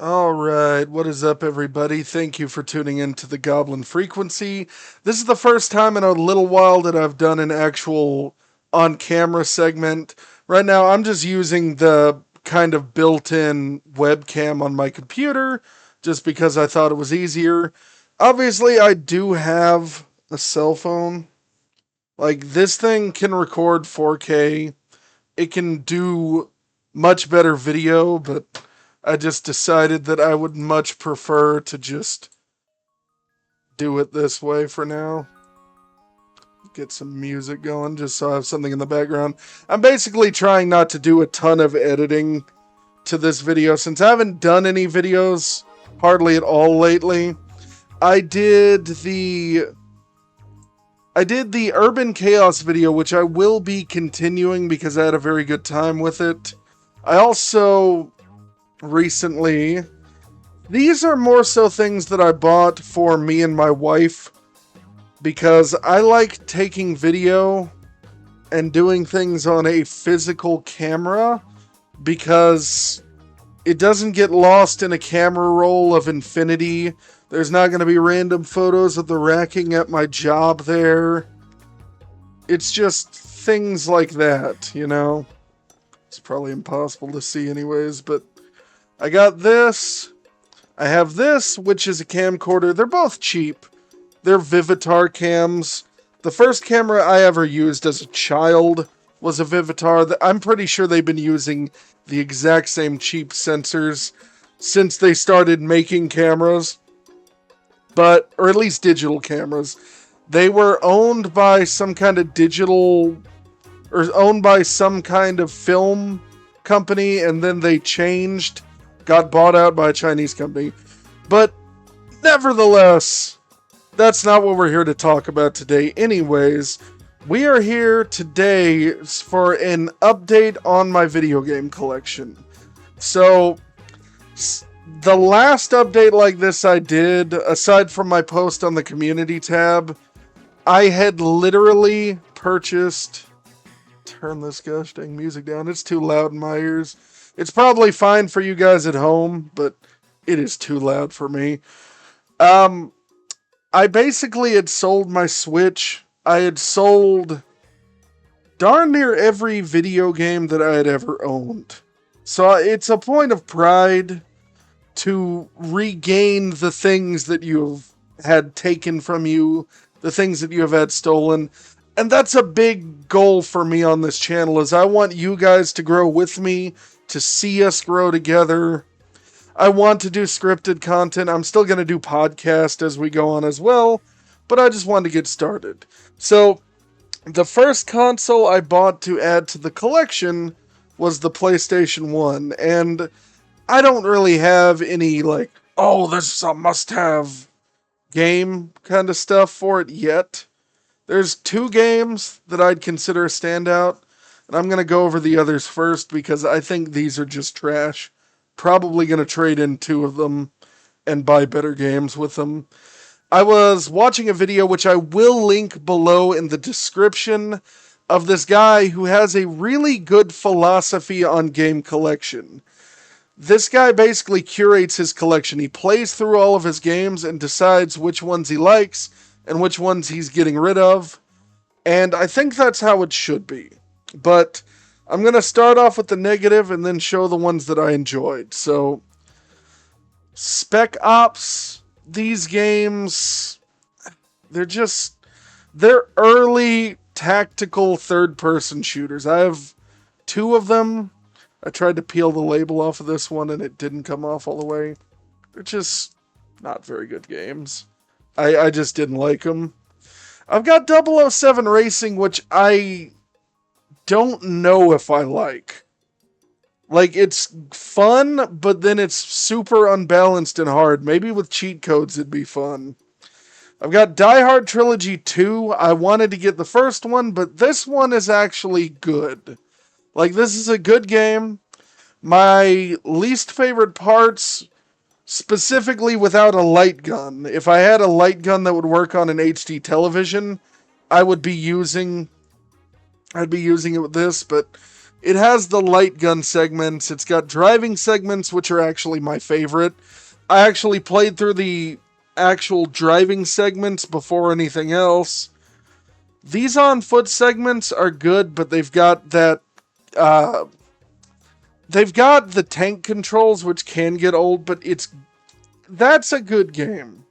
Alright, what is up, everybody? Thank you for tuning in to the Goblin Frequency. This is the first time in a little while that I've done an actual on camera segment. Right now, I'm just using the kind of built in webcam on my computer just because I thought it was easier. Obviously, I do have a cell phone. Like, this thing can record 4K, it can do much better video, but I just decided that I would much prefer to just do it this way for now. Get some music going just so I have something in the background. I'm basically trying not to do a ton of editing to this video since I haven't done any videos hardly at all lately. I did the Urban Chaos video, which I will be continuing because I had a very good time with it. I also recently, these are more so things that I bought for me and my wife because I like taking video and doing things on a physical camera because it doesn't get lost in a camera roll of infinity. There's not going to be random photos of the racking at my job there. It's just things like that, you know? It's probably impossible to see anyways, but I got this. I have this, which is a camcorder. They're both cheap. They're Vivitar cams. The first camera I ever used as a child was a Vivitar. I'm pretty sure they've been using the exact same cheap sensors since they started making cameras. Or at least digital cameras. They were owned by some kind of owned by some kind of film company, and then they changed, got bought out by a Chinese company. But nevertheless, that's not what we're here to talk about today. Anyways, we are here today for an update on my video game collection. So, the last update like this I did, aside from my post on the community tab, I had literally purchased... Turn this gosh dang music down. It's too loud in my ears. It's probably fine for you guys at home, but it is too loud for me. I basically had sold my Switch. I had sold darn near every video game that I had ever owned. So it's a point of pride to regain the things that you've had taken from you, the things that you have had stolen. And that's a big goal for me on this channel, is I want you guys to grow with me, to see us grow together. I want to do scripted content. I'm still going to do podcast as we go on as well, but I just wanted to get started. So, the first console I bought to add to the collection was the PlayStation 1, and I don't really have any, oh, this is a must-have game kind of stuff for it yet. There's two games that I'd consider a standout, and I'm going to go over the others first because I think these are just trash. Probably going to trade in two of them and buy better games with them. I was watching a video, which I will link below in the description, of this guy who has a really good philosophy on game collection. This guy basically curates his collection. He plays through all of his games and decides which ones he likes and which ones he's getting rid of. And I think that's how it should be. But I'm going to start off with the negative and then show the ones that I enjoyed. So, Spec Ops, these games, they're early tactical third-person shooters. I have two of them. I tried to peel the label off of this one and it didn't come off all the way. They're just not very good games. I just didn't like them. I've got 007 Racing, which I don't know if I like. Like, it's fun, but then it's super unbalanced and hard. Maybe with cheat codes it'd be fun. I've got Hard Trilogy 2. I wanted to get the first one, but this one is actually good. Like, this is a good game. My least favorite parts, specifically without a light gun. If I had a light gun that would work on an HD television, I'd be using it with this, but It has the light gun segments. It's got driving segments, which are actually my favorite. I actually played through the actual driving segments before anything else. These on foot segments are good, but uh, they've got the tank controls, which can get old, but that's a good game.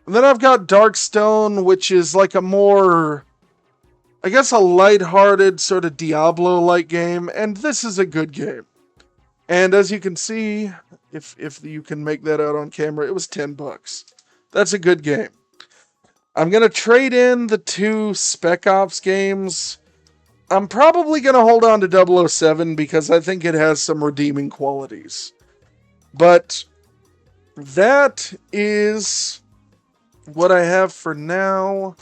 And then I've got Darkstone, which is like a more, I guess, a lighthearted sort of Diablo-like game, and this is a good game. And as you can see, if you can make that out on camera, it was $10. That's a good game. I'm gonna trade in the two Spec Ops games. I'm probably gonna hold on to 007 because I think it has some redeeming qualities. But that is what I have for now.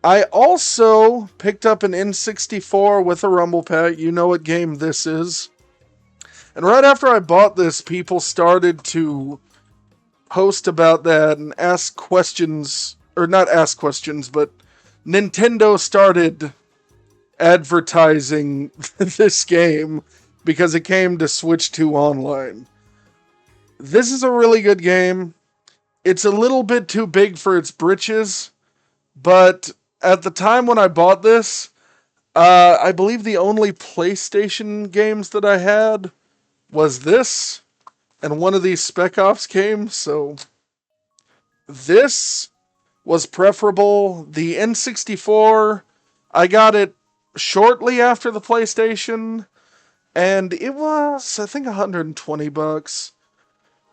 I also picked up an N64 with a Rumble Pack. You know what game this is. And right after I bought this, people started to post about that and ask questions, or not ask questions, but Nintendo started advertising this game because it came to Switch 2 Online. This is a really good game. It's a little bit too big for its britches, but at the time when I bought this, I believe the only PlayStation games that I had was this and one of these Spec Ops games, so this was preferable. The N64, I got it shortly after the PlayStation, and it was, I think, $120.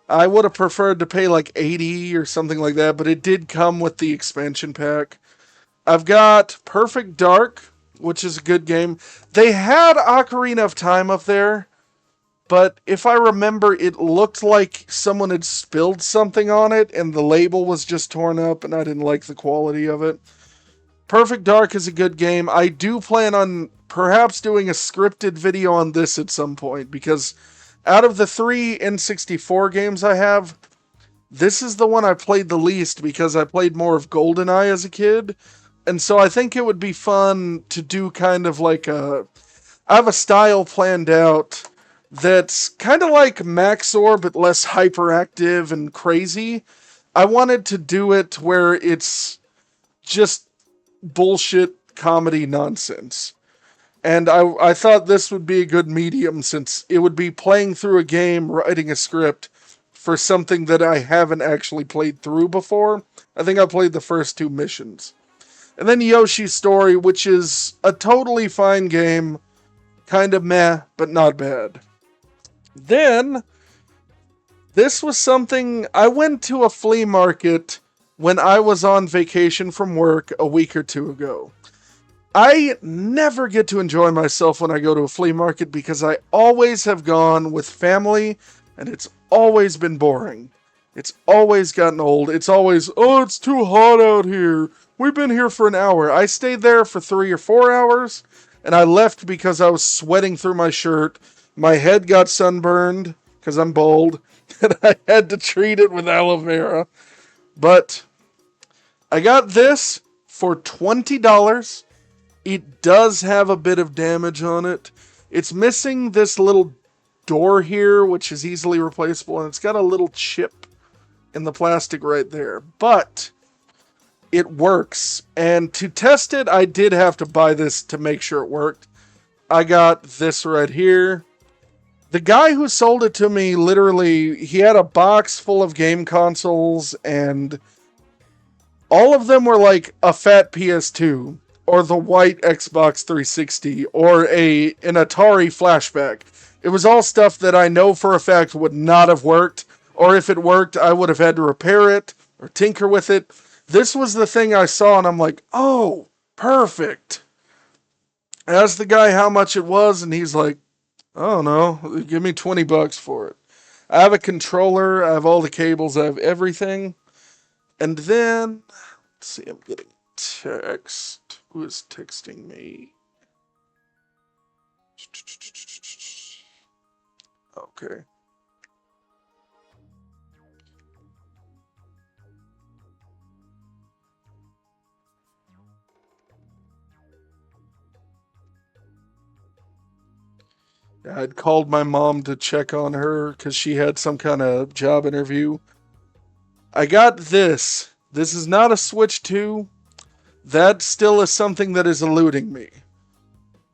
I would have preferred to pay like 80 or something like that, but it did come with the expansion pack. I've got Perfect Dark, which is a good game. They had Ocarina of Time up there, but if I remember, it looked like someone had spilled something on it, and the label was just torn up, and I didn't like the quality of it. Perfect Dark is a good game. I do plan on perhaps doing a scripted video on this at some point, because out of the 3 N64 games I have, this is the one I played the least because I played more of GoldenEye as a kid. And so I think it would be fun to do kind of like I have a style planned out that's kind of like Maxor, but less hyperactive and crazy. I wanted to do it where it's just bullshit comedy nonsense. And I thought this would be a good medium since it would be playing through a game, writing a script for something that I haven't actually played through before. I think I played the first 2 missions. And then Yoshi Story, which is a totally fine game. Kind of meh, but not bad. Then, this was something, I went to a flea market when I was on vacation from work a week or 2 ago. I never get to enjoy myself when I go to a flea market because I always have gone with family and it's always been boring. It's always gotten old. It's always, oh, it's too hot out here. We've been here for an hour. I stayed there for 3 or 4 hours and I left because I was sweating through my shirt. My head got sunburned because I'm bald and I had to treat it with aloe vera. But I got this for $20. It does have a bit of damage on it. It's missing this little door here, which is easily replaceable, and it's got a little chip in the plastic right there. But it works. And to test it, I did have to buy this to make sure it worked. I got this right here. The guy who sold it to me, literally, he had a box full of game consoles, and all of them were like a fat PS2. Or the white Xbox 360, or an Atari flashback. It was all stuff that I know for a fact would not have worked, or if it worked, I would have had to repair it, or tinker with it. This was the thing I saw, and I'm like, oh, perfect. I asked the guy how much it was, and he's like, I don't know, give me $20 for it. I have a controller, I have all the cables, I have everything. And then, let's see, I'm getting text. Who is texting me? Okay. I'd called my mom to check on her because she had some kind of job interview. I got this. This is not a Switch 2. That still is something that is eluding me.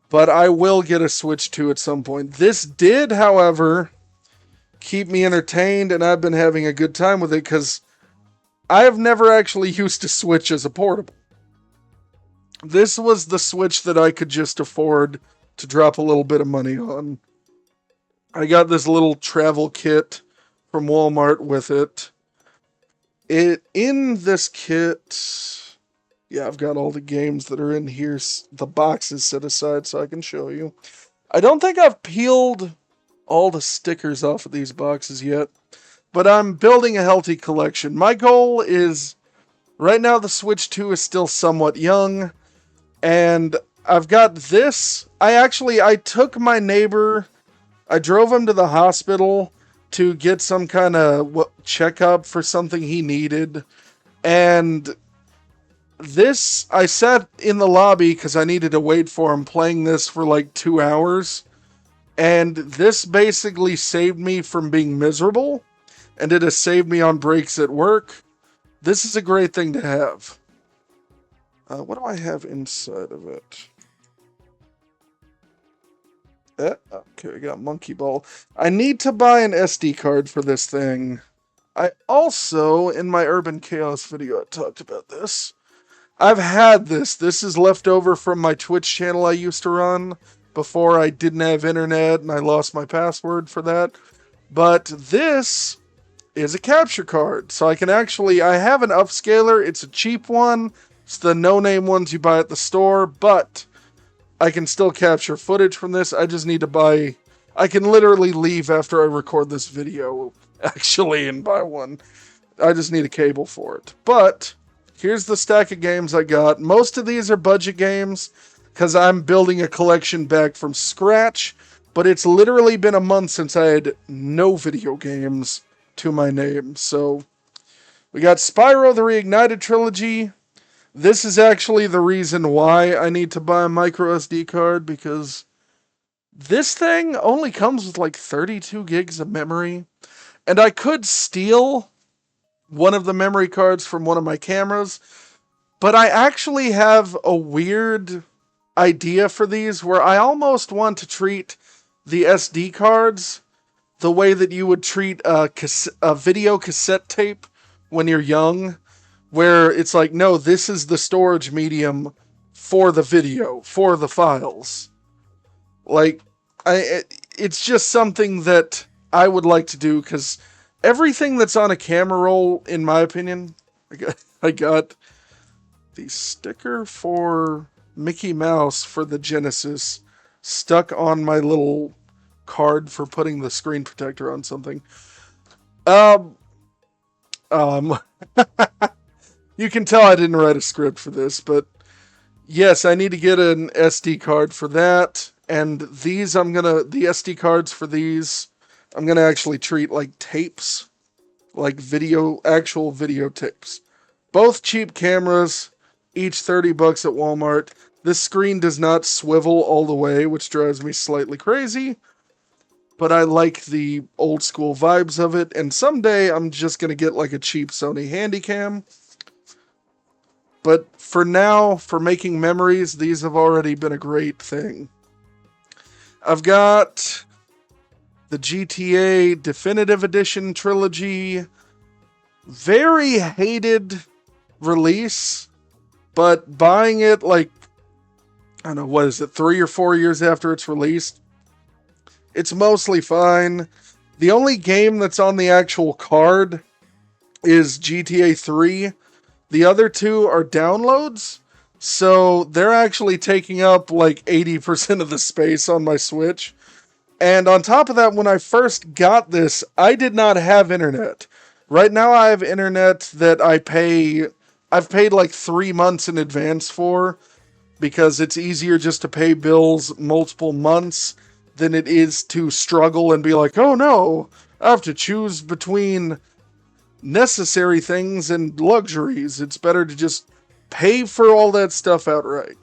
But I will get a Switch 2 at some point. This did, however, keep me entertained, and I've been having a good time with it because I have never actually used a Switch as a portable. This was the Switch that I could just afford to drop a little bit of money on. I got this little travel kit from Walmart with it. In this kit, yeah, I've got all the games that are in here. The box is set aside so I can show you. I don't think I've peeled all the stickers off of these boxes yet, but I'm building a healthy collection. My goal is, right now the Switch 2 is still somewhat young, and I've got this. I took my neighbor, I drove him to the hospital to get some kind of checkup for something he needed. And this, I sat in the lobby because I needed to wait for him, playing this for like 2 hours. And this basically saved me from being miserable. And it has saved me on breaks at work. This is a great thing to have. What do I have inside of it? Okay, I got Monkey Ball. I need to buy an SD card for this thing. I also, in my Urban Chaos video, I talked about this. I've had this. This is left over from my Twitch channel I used to run before I didn't have internet and I lost my password for that. But this is a capture card. So I can actually, I have an upscaler. It's a cheap one. It's the no-name ones you buy at the store, but I can still capture footage from this. I just need to buy... I can literally leave after I record this video, actually, and buy one. I just need a cable for it. But, here's the stack of games I got. Most of these are budget games, because I'm building a collection back from scratch. But it's literally been a month since I had no video games to my name. So, we got Spyro the Reignited Trilogy. This is actually the reason why I need to buy a micro SD card, because this thing only comes with like 32 gigs of memory. And I could steal one of the memory cards from one of my cameras, but I actually have a weird idea for these where I almost want to treat the SD cards the way that you would treat a video cassette tape when you're young. Where it's like, no, this is the storage medium for the video, for the files. Like, it's just something that I would like to do, because everything that's on a camera roll, in my opinion, I got the sticker for Mickey Mouse for the Genesis stuck on my little card for putting the screen protector on something. You can tell I didn't write a script for this, but yes, I need to get an SD card for that. And these, the SD cards for these, I'm gonna actually treat like tapes, like actual video tapes. Both cheap cameras, each $30 at Walmart. This screen does not swivel all the way, which drives me slightly crazy. But I like the old school vibes of it, and someday I'm just gonna get like a cheap Sony Handycam. But for now, for making memories, these have already been a great thing. I've got the GTA Definitive Edition Trilogy. Very hated release, but buying it like, I don't know, what is it, 3 or 4 years after it's released? It's mostly fine. The only game that's on the actual card is GTA 3. The other two are downloads, so they're actually taking up like 80% of the space on my Switch. And on top of that, when I first got this, I did not have internet. Right now I have internet that I've paid like 3 months in advance for, because it's easier just to pay bills multiple months than it is to struggle and be like, oh no, I have to choose between necessary things and luxuries. It's better to just pay for all that stuff outright.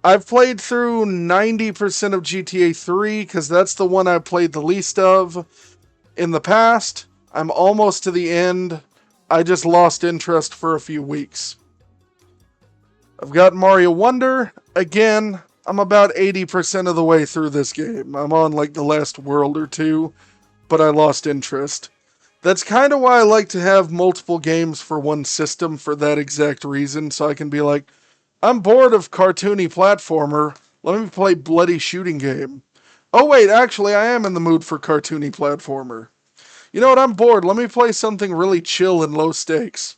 I've played through 90% of GTA 3 because that's the one I played the least of in the past. I'm almost to the end. I just lost interest for a few weeks. I've got Mario Wonder. Again, I'm about 80% of the way through this game. I'm on like the last world or two, but I lost interest. That's kind of why I like to have multiple games for one system for that exact reason, so I can be like, I'm bored of cartoony platformer. Let me play bloody shooting game. Oh wait, actually I am in the mood for cartoony platformer. You know what, I'm bored. Let me play something really chill and low stakes.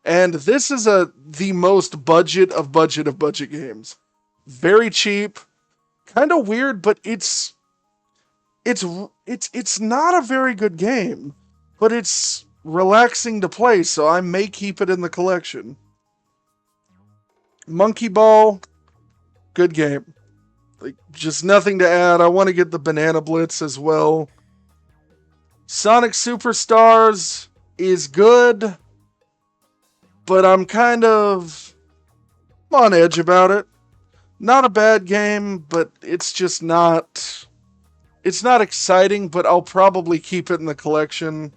And this is the most budget of budget games. Very cheap, kind of weird, but it's not a very good game, but it's relaxing to play, so I may keep it in the collection. Monkey Ball, good game. Like, just nothing to add. I want to get the Banana Blitz as well. Sonic Superstars is good, but I'm kind of on edge about it. Not a bad game, but it's just not... It's not exciting, but I'll probably keep it in the collection.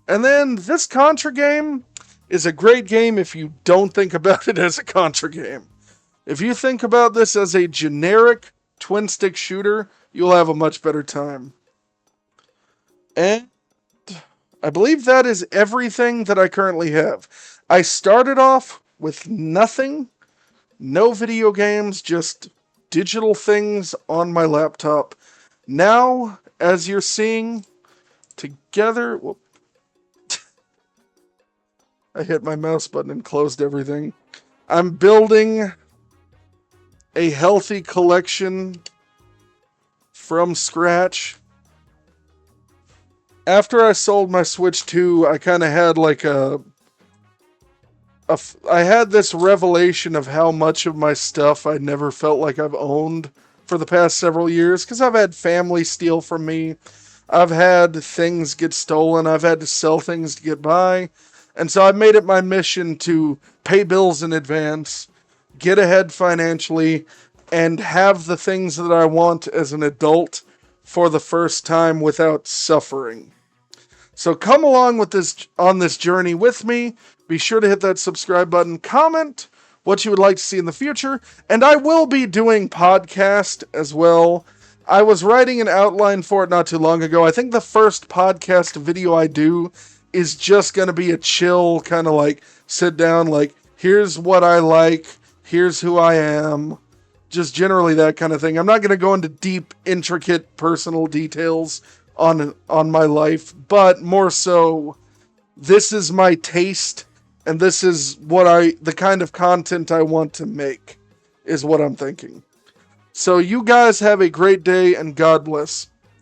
And then this Contra game is a great game if you don't think about it as a Contra game. If you think about this as a generic twin-stick shooter, you'll have a much better time. And I believe that is everything that I currently have. I started off with nothing, no video games, just digital things on my laptop. Now, as you're seeing, together... Whoop, I hit my mouse button and closed everything. I'm building a healthy collection from scratch. After I sold my Switch 2, I kind of had like I had this revelation of how much of my stuff I never felt like I've owned for the past several years, because I've had family steal from me, I've had things get stolen, I've had to sell things to get by, and so I've made it my mission to pay bills in advance, get ahead financially, and have the things that I want as an adult for the first time without suffering. So come along with this on this journey with me. Be sure to hit that subscribe button, comment what you would like to see in the future, and I will be doing podcast as well. I was writing an outline for it not too long ago. I think the first podcast video I do is just going to be a chill kind of like sit down, like here's what I like, here's who I am, just generally that kind of thing. I'm not going to go into deep, intricate personal details on my life, but more so, this is my taste, and this is the kind of content I want to make, is what I'm thinking. So you guys have a great day, and God bless.